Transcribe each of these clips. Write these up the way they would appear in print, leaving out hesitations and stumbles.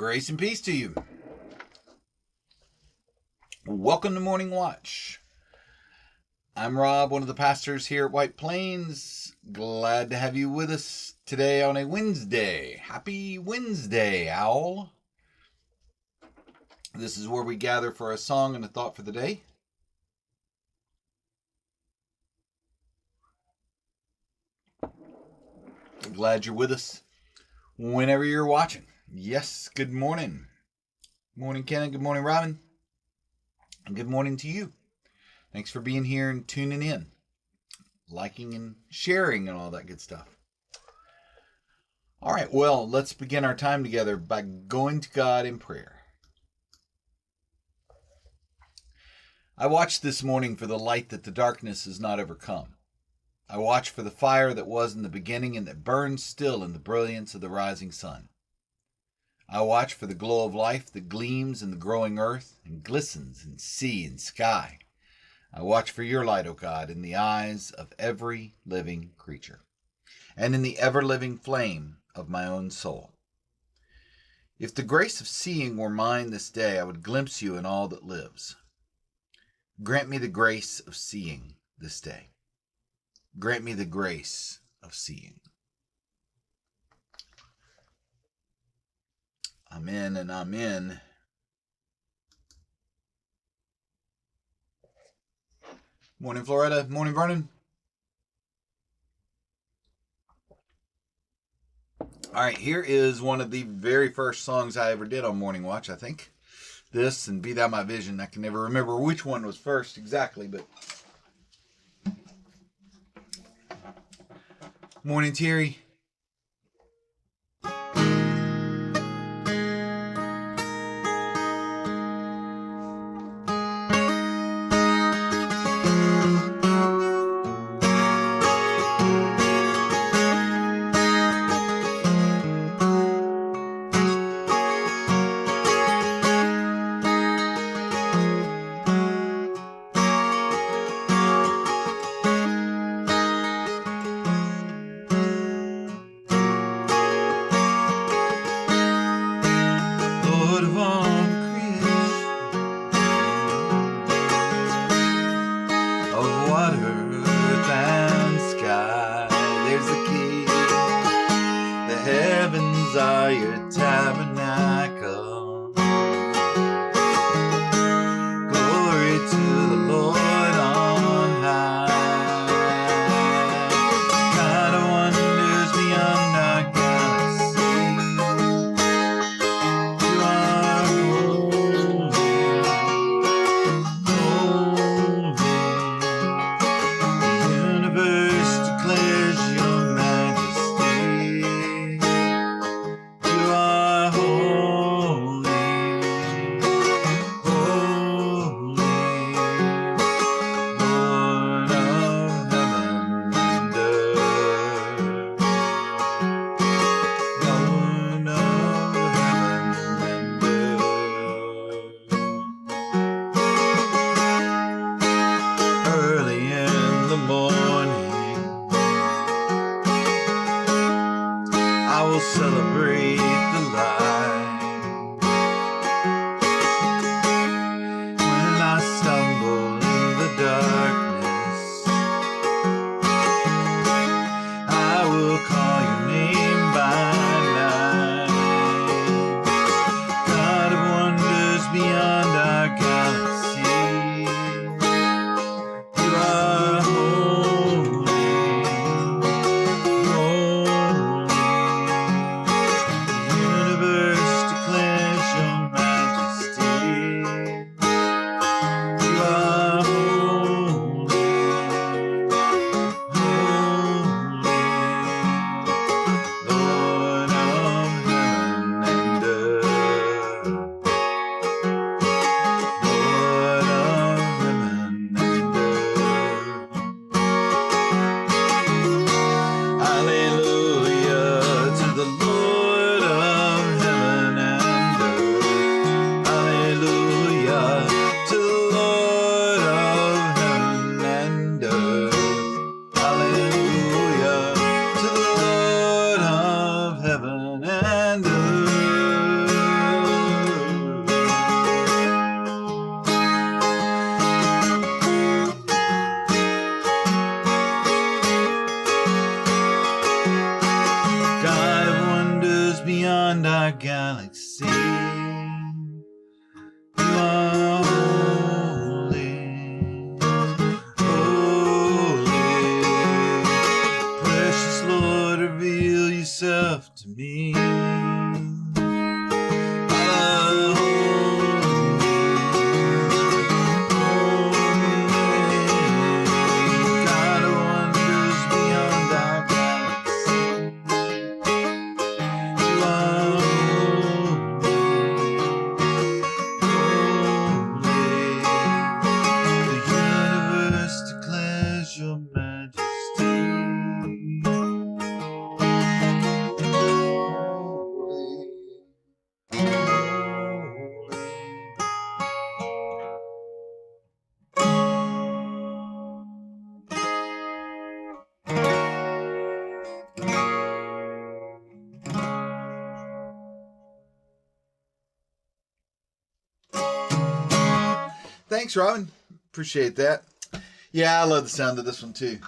Grace and peace to you. Welcome to Morning Watch. I'm Rob, one of the pastors here at White Plains. Glad to have you with us today on a Wednesday. Happy Wednesday, Owl. This is where we gather for a song and a thought for the day. I'm glad you're with us whenever you're watching. Yes, good morning. Good morning, Ken. Good morning, Robin. And good morning to you. Thanks for being here and tuning in, liking and sharing and all that good stuff. All right, well, let's begin our time together by going to God in prayer. I watched this morning for the light that the darkness has not overcome. I watched for the fire that was in the beginning and that burns still in the brilliance of the rising sun. I watch for the glow of life that gleams in the growing earth and glistens in sea and sky. I watch for your light, O God, in the eyes of every living creature, and in the ever-living flame of my own soul. If the grace of seeing were mine this day, I would glimpse you in all that lives. Grant me the grace of seeing this day. Grant me the grace of seeing. Amen and amen. Morning, Floretta. Morning, Vernon. All right, here is one of the very first songs I ever did on Morning Watch, I think. This and Be Thou My Vision. I can never remember which one was first exactly, but... Morning, Terry. Thanks, Robin. Appreciate that. Yeah, I love the sound of this one too.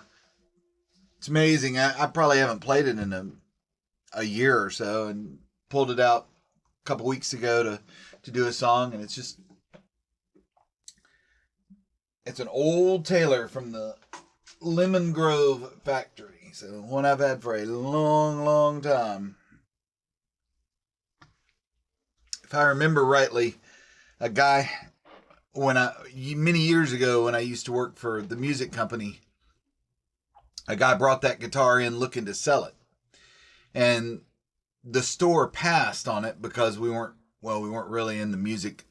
It's amazing. I probably haven't played it in a year or so, and pulled it out a couple weeks ago to do a song, and it's an old Taylor from the Lemon Grove factory. So one I've had for a long, long time. If I remember rightly, a guy many years ago when I used to work for the music company, a guy brought that guitar in looking to sell it. And the store passed on it because we weren't really in the music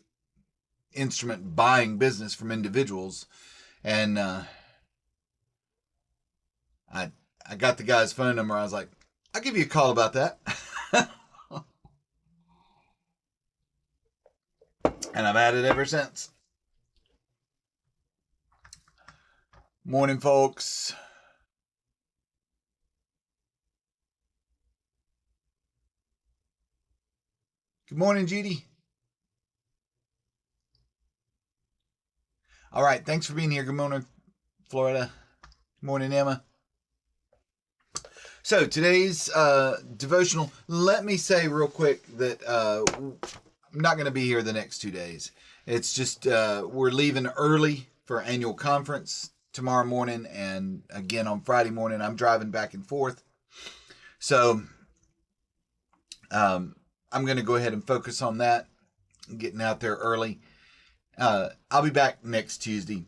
instrument buying business from individuals. And I got the guy's phone number. I was like, I'll give you a call about that. And I've had it ever since. Morning, folks. Good morning, Judy. All right, thanks for being here. Good morning, Florida. Good morning, Emma. So today's devotional, let me say real quick that I'm not going to be here the next 2 days. It's just we're leaving early for annual conference tomorrow morning, and again on Friday morning I'm driving back and forth. So I'm going to go ahead and focus on that, getting out there early. I'll be back next Tuesday.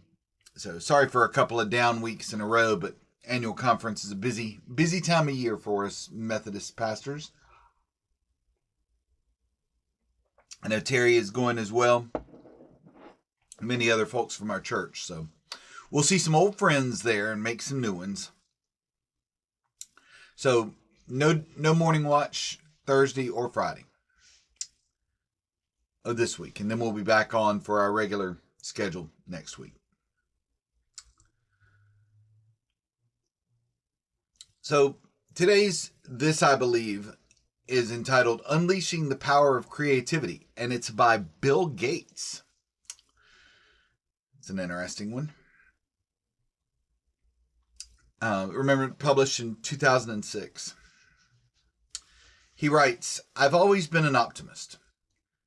So sorry for a couple of down weeks in a row, but annual conference is a busy time of year for us Methodist pastors. I know Terry is going as well. Many other folks from our church. So we'll see some old friends there and make some new ones. So no morning watch Thursday or Friday of this week. And then we'll be back on for our regular schedule next week. So today's This I Believe is entitled Unleashing the Power of Creativity, and it's by Bill Gates. It's an interesting one. Remember, published in 2006. He writes, I've always been an optimist,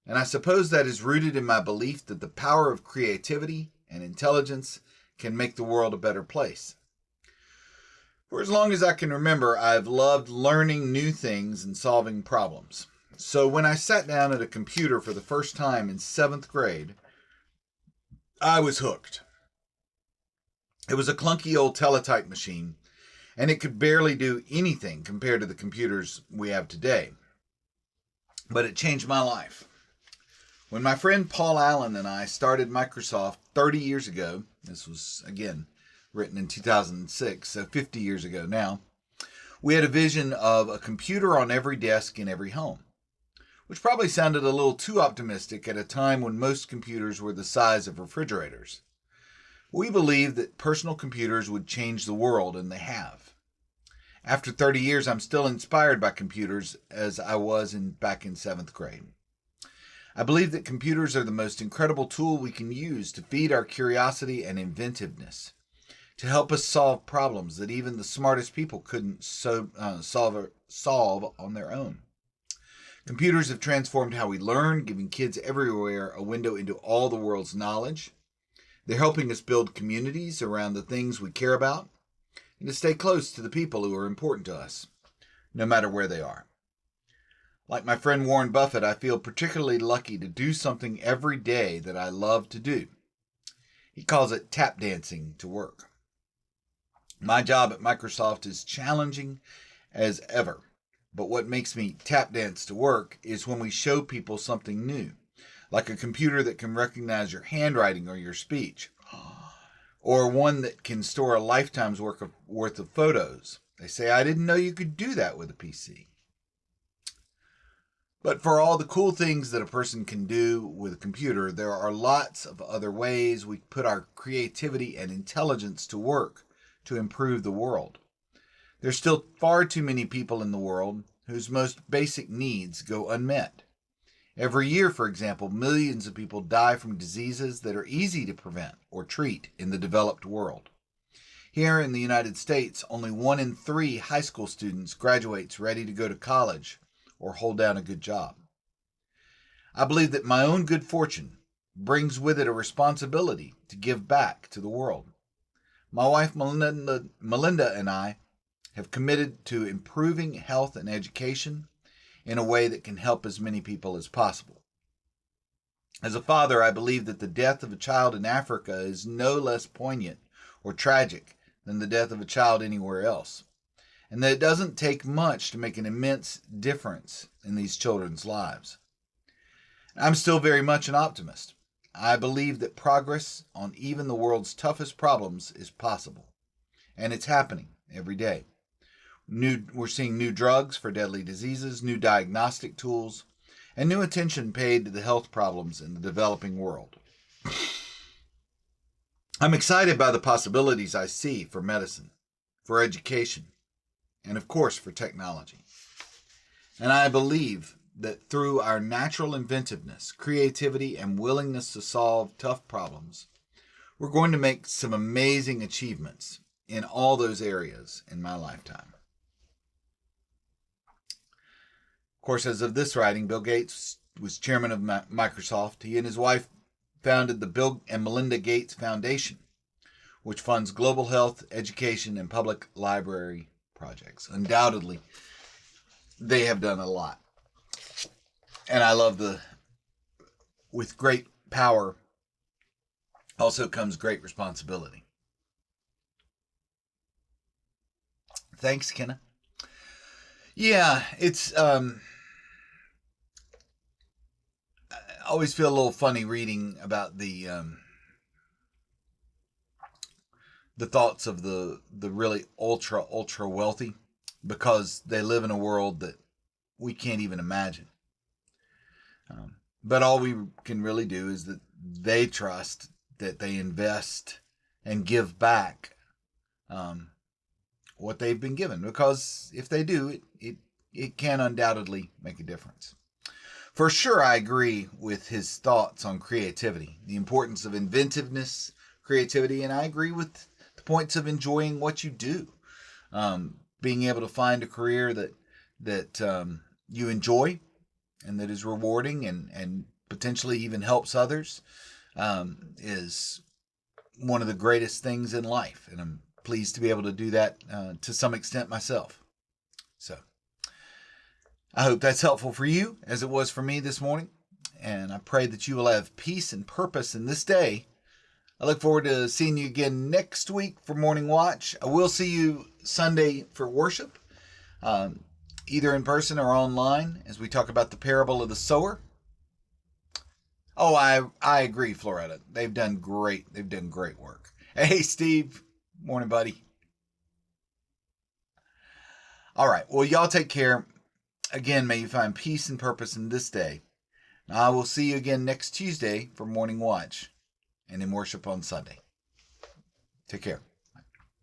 and I suppose that is rooted in my belief that the power of creativity and intelligence can make the world a better place. For as long as I can remember, I've loved learning new things and solving problems. So when I sat down at a computer for the first time in 7th grade, I was hooked. It was a clunky old teletype machine, and it could barely do anything compared to the computers we have today. But it changed my life. When my friend Paul Allen and I started Microsoft 30 years ago, this was, again, written in 2006, so 50 years ago now, we had a vision of a computer on every desk in every home, which probably sounded a little too optimistic at a time when most computers were the size of refrigerators. We believed that personal computers would change the world, and they have. After 30 years, I'm still inspired by computers as I was back in 7th grade. I believe that computers are the most incredible tool we can use to feed our curiosity and inventiveness, to help us solve problems that even the smartest people couldn't solve on their own. Computers have transformed how we learn, giving kids everywhere a window into all the world's knowledge. They're helping us build communities around the things we care about and to stay close to the people who are important to us, no matter where they are. Like my friend Warren Buffett, I feel particularly lucky to do something every day that I love to do. He calls it tap dancing to work. My job at Microsoft is challenging as ever, but what makes me tap dance to work is when we show people something new, like a computer that can recognize your handwriting or your speech, or one that can store a lifetime's worth of photos. They say, I didn't know you could do that with a PC. But for all the cool things that a person can do with a computer, there are lots of other ways we put our creativity and intelligence to work to improve the world. There's still far too many people in the world whose most basic needs go unmet. Every year, for example, millions of people die from diseases that are easy to prevent or treat in the developed world. Here in the United States, only 1 in 3 high school students graduates ready to go to college or hold down a good job. I believe that my own good fortune brings with it a responsibility to give back to the world. My wife Melinda and I have committed to improving health and education in a way that can help as many people as possible. As a father, I believe that the death of a child in Africa is no less poignant or tragic than the death of a child anywhere else, and that it doesn't take much to make an immense difference in these children's lives. I'm still very much an optimist. I believe that progress on even the world's toughest problems is possible, and it's happening every day. We're seeing new drugs for deadly diseases, new diagnostic tools, and new attention paid to the health problems in the developing world. I'm excited by the possibilities I see for medicine, for education, and of course for technology. And I believe that through our natural inventiveness, creativity, and willingness to solve tough problems, we're going to make some amazing achievements in all those areas in my lifetime. Of course, as of this writing, Bill Gates was chairman of Microsoft. He and his wife founded the Bill and Melinda Gates Foundation, which funds global health, education, and public library projects. Undoubtedly, they have done a lot. And I love with great power also comes great responsibility. Thanks, Kenna. Yeah, it's I always feel a little funny reading about the thoughts of the really ultra wealthy, because they live in a world that we can't even imagine. But all we can really do is that they trust that they invest and give back what they've been given, because if they do, it can undoubtedly make a difference. For sure, I agree with his thoughts on creativity, the importance of inventiveness, creativity, and I agree with the points of enjoying what you do. Being able to find a career that you enjoy and that is rewarding and potentially even helps others is one of the greatest things in life. And I'm pleased to be able to do that to some extent myself. So I hope that's helpful for you as it was for me this morning. And I pray that you will have peace and purpose in this day. I look forward to seeing you again next week for Morning Watch. I will see you Sunday for worship, either in person or online, as we talk about the parable of the sower. Oh, I agree, Floretta. They've done great. They've done great work. Hey, Steve. Morning, buddy. All right. Well, y'all take care. Again, may you find peace and purpose in this day. Now, I will see you again next Tuesday for Morning Watch and in worship on Sunday. Take care.